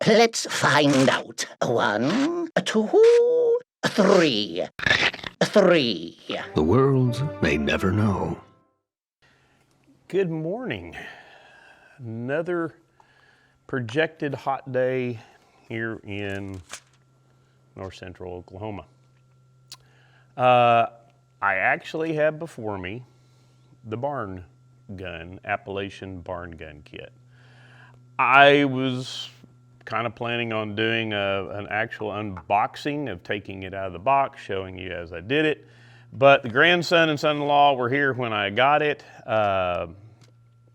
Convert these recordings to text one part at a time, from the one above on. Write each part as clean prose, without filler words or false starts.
Let's find out. 1, 2, 3. 3. The world may never know. Good morning. Another projected hot day here in north central Oklahoma. I actually have before me the Barn Gun, Appalachian Barn Gun kit. I was kind of planning on doing an actual unboxing of taking it out of the box, showing you as I did it. But the grandson and son-in-law were here when I got it.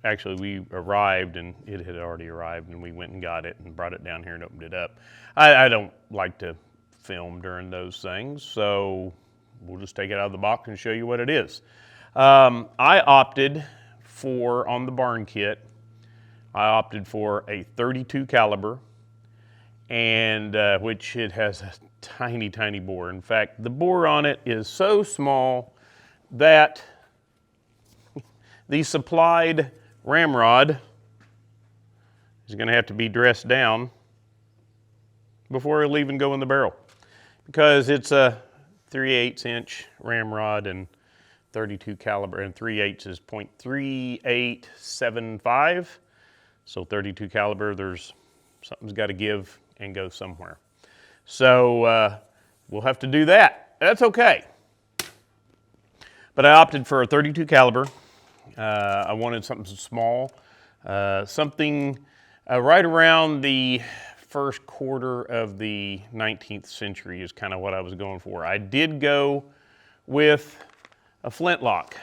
Actually, we arrived and it had already arrived, and we went and got it and brought it down here and opened it up. I don't like to film during those things, so we'll just take it out of the box and show you what it is. I opted for, on the barn kit, I opted for a .32 caliber, and which it has a tiny, tiny bore. In fact, the bore on it is so small that the supplied ramrod is going to have to be dressed down before it'll even go in the barrel, because it's a 3/8 inch ramrod and .32 caliber, and 3/8 is .3875. So .32 caliber, something's got to give and go somewhere. So we'll have to do that. That's okay. But I opted for a .32 caliber. I wanted something small, something right around the first quarter of the 19th century is kind of what I was going for. I did go with a flintlock.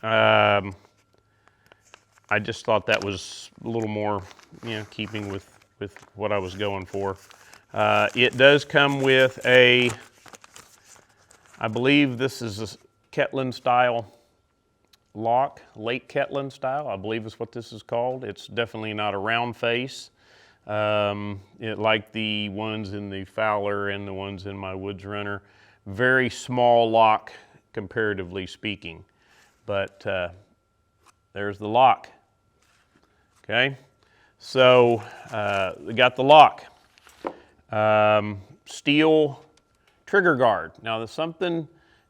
I just thought that was a little more, keeping with what I was going for. It does come with I believe this is a Ketlin style lock, late Ketlin style, I believe is what this is called. It's definitely not a round face, like the ones in the Fowler and the ones in my Woods Runner. Very small lock, comparatively speaking, but there's the lock. Okay, so we got the lock. Steel trigger guard. Now there's something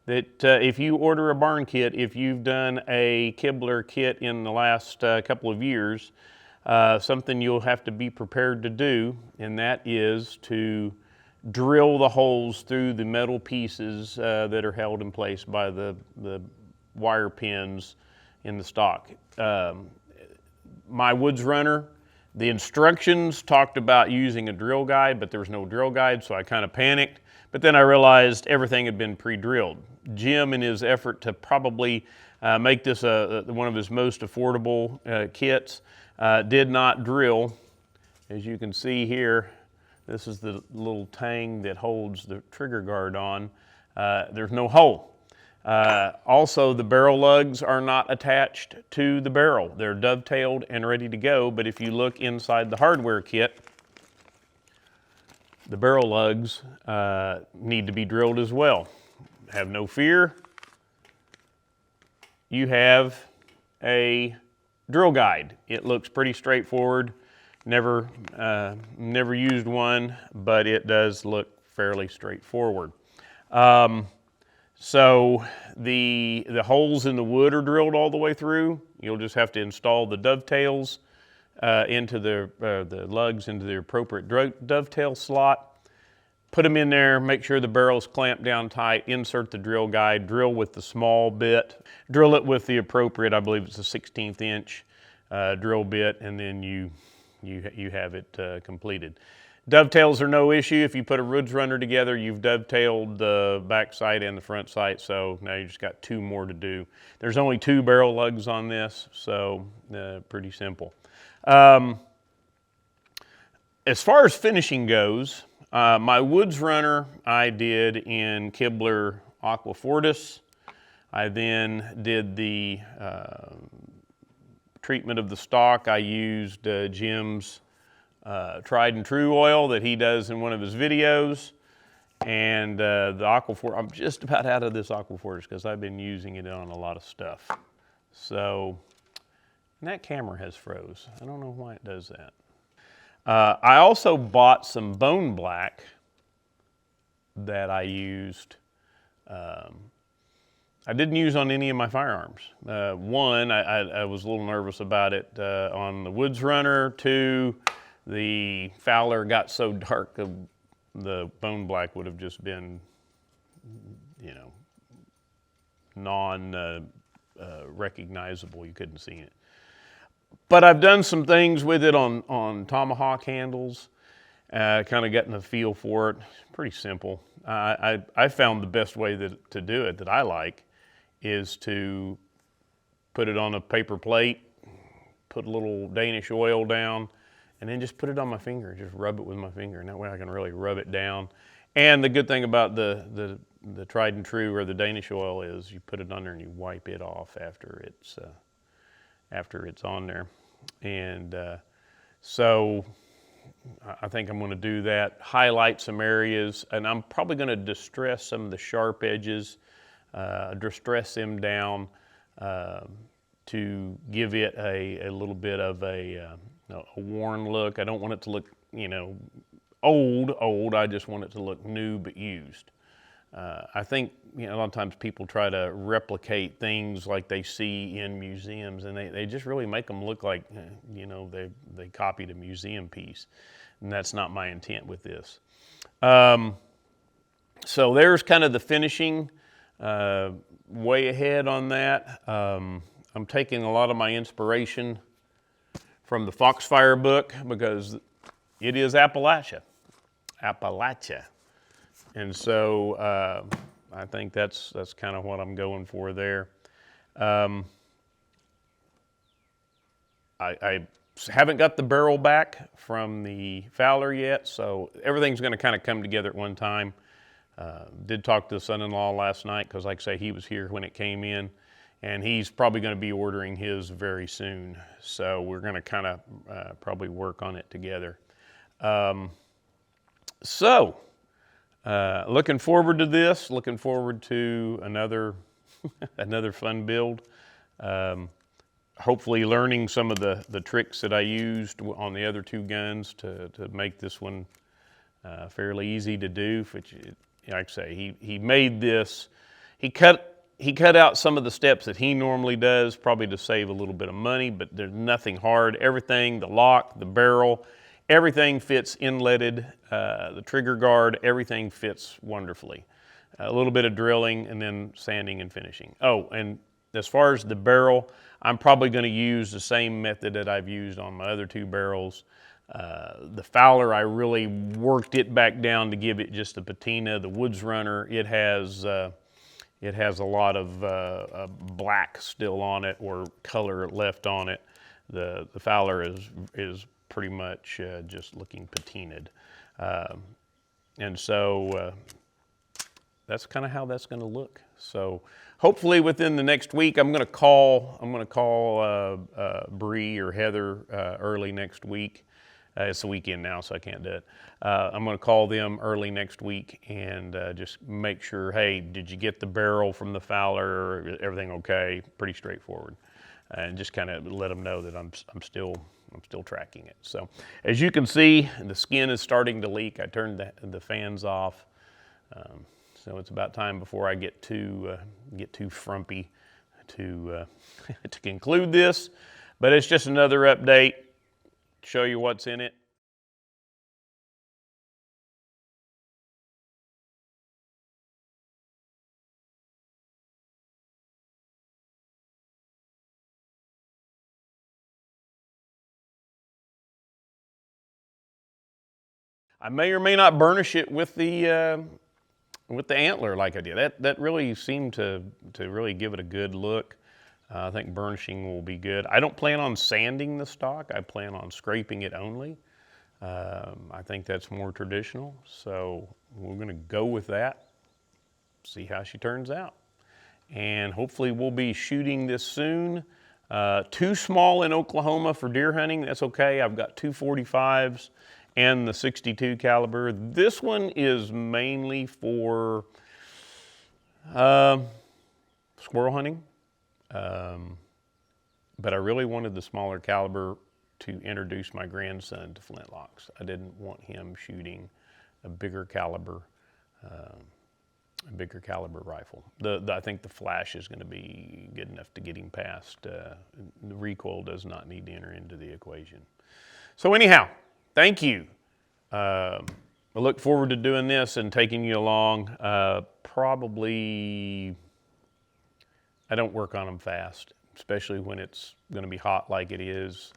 that if you order a barn kit, if you've done a Kibler kit in the last couple of years, something you'll have to be prepared to do, and that is to drill the holes through the metal pieces that are held in place by the wire pins in the stock. My Woods Runner, the instructions talked about using a drill guide, but there was no drill guide, so I kind of panicked. But then I realized everything had been pre-drilled. Jim, in his effort to probably make this one of his most affordable kits, did not drill. As you can see here, this is the little tang that holds the trigger guard on. There's no hole. Also, the barrel lugs are not attached to the barrel. They're dovetailed and ready to go, but if you look inside the hardware kit, the barrel lugs need to be drilled as well. Have no fear. You have a drill guide. It looks pretty straightforward. Never used one, but it does look fairly straightforward. So the holes in the wood are drilled all the way through. You'll just have to install the dovetails into the lugs into the appropriate dovetail slot. put them in there, make sure the barrel's clamped down tight, insert the drill guide, drill with the small bit, drill it with the appropriate, I believe it's a 16th inch drill bit, and then you have it completed. Dovetails are no issue. If you put a woods runner together, you've dovetailed the back sight and the front sight, so now you just got 2 more to do. There's only 2 barrel lugs on this, so pretty simple. As far as finishing goes, my woods runner I did in Kibler Aquafortis. I then did the treatment of the stock. I used Jim's tried and true oil that he does in one of his videos. And the Aquafortis, I'm just about out of this Aquafortis because I've been using it on a lot of stuff. So, and that camera has froze. I don't know why it does that. I also bought some bone black that I used. I didn't use on any of my firearms. One, I was a little nervous about it on the woods runner. 2, the Fowler got so dark, the bone black would have just been, you know, non-recognizable. You couldn't see it. But I've done some things with it on tomahawk handles, kind of getting a feel for it. Pretty simple. I found the best way to do it that I like is to put it on a paper plate, put a little Danish oil down, and then just put it on my finger, just rub it with my finger, and that way I can really rub it down. And the good thing about the tried and true or the Danish oil is you put it on there and you wipe it off after it's on there. And so I think I'm going to do that, highlight some areas, and I'm probably going to distress some of the sharp edges, distress them down to give it a little bit of a worn look. I don't want it to look, you know, old. I just want it to look new but used. I think, you know, a lot of times people try to replicate things like they see in museums, and they just really make them look like, you know, they copied a museum piece, and that's not my intent with this. So there's kind of the finishing, way ahead on that. I'm taking a lot of my inspiration from the Foxfire book because it is Appalachia. And so I think that's kind of what I'm going for there. I haven't got the barrel back from the Fowler yet, so everything's going to kind of come together at one time. Did talk to the son-in-law last night because, like I say, he was here when it came in, and he's probably going to be ordering his very soon. So we're going to kind of probably work on it together. Looking forward to this. Looking forward to another another fun build. Hopefully learning some of the tricks that I used on the other 2 guns to make this one fairly easy to do. Which, like I say, he made this. He cut out some of the steps that he normally does, probably to save a little bit of money. But there's nothing hard. Everything, the lock, the barrel, everything fits inletted. The trigger guard, everything fits wonderfully. A little bit of drilling and then sanding and finishing. Oh, and as far as the barrel, I'm probably going to use the same method that I've used on my other 2 barrels. The Fowler, I really worked it back down to give it just a patina. The Woods Runner, it has a lot of black still on it or color left on it. The Fowler is pretty much just looking patinaed. And so that's kind of how that's going to look. So hopefully within the next week, I'm going to call Bree or Heather early next week. It's the weekend now, so I can't do it. I'm going to call them early next week and just make sure, hey, did you get the barrel from the Fowler? Everything okay? Pretty straightforward. And just kind of let them know that I'm still tracking it. So as you can see, the skin is starting to leak. I turned the fans off. So it's about time before I get too frumpy to to conclude this. But it's just another update, show you what's in it. I may or may not burnish it with the antler like I did. That really seemed to really give it a good look. I think burnishing will be good. I don't plan on sanding the stock. I plan on scraping it only. I think that's more traditional, so we're going to go with that, see how she turns out. And hopefully we'll be shooting this soon. Too small in Oklahoma for deer hunting, that's okay. I've got 245s and the 62 caliber. This one is mainly for squirrel hunting, but I really wanted the smaller caliber to introduce my grandson to flintlocks. I didn't want him shooting a bigger caliber rifle. I think the flash is going to be good enough to get him past. The recoil does not need to enter into the equation. So anyhow, thank you. I look forward to doing this and taking you along. Probably, I don't work on them fast, especially when it's going to be hot like it is.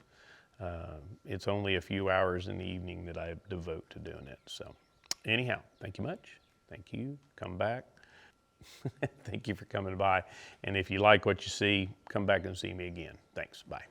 It's only a few hours in the evening that I devote to doing it. So anyhow, thank you much. Thank you. Come back. Thank you for coming by. And if you like what you see, come back and see me again. Thanks. Bye.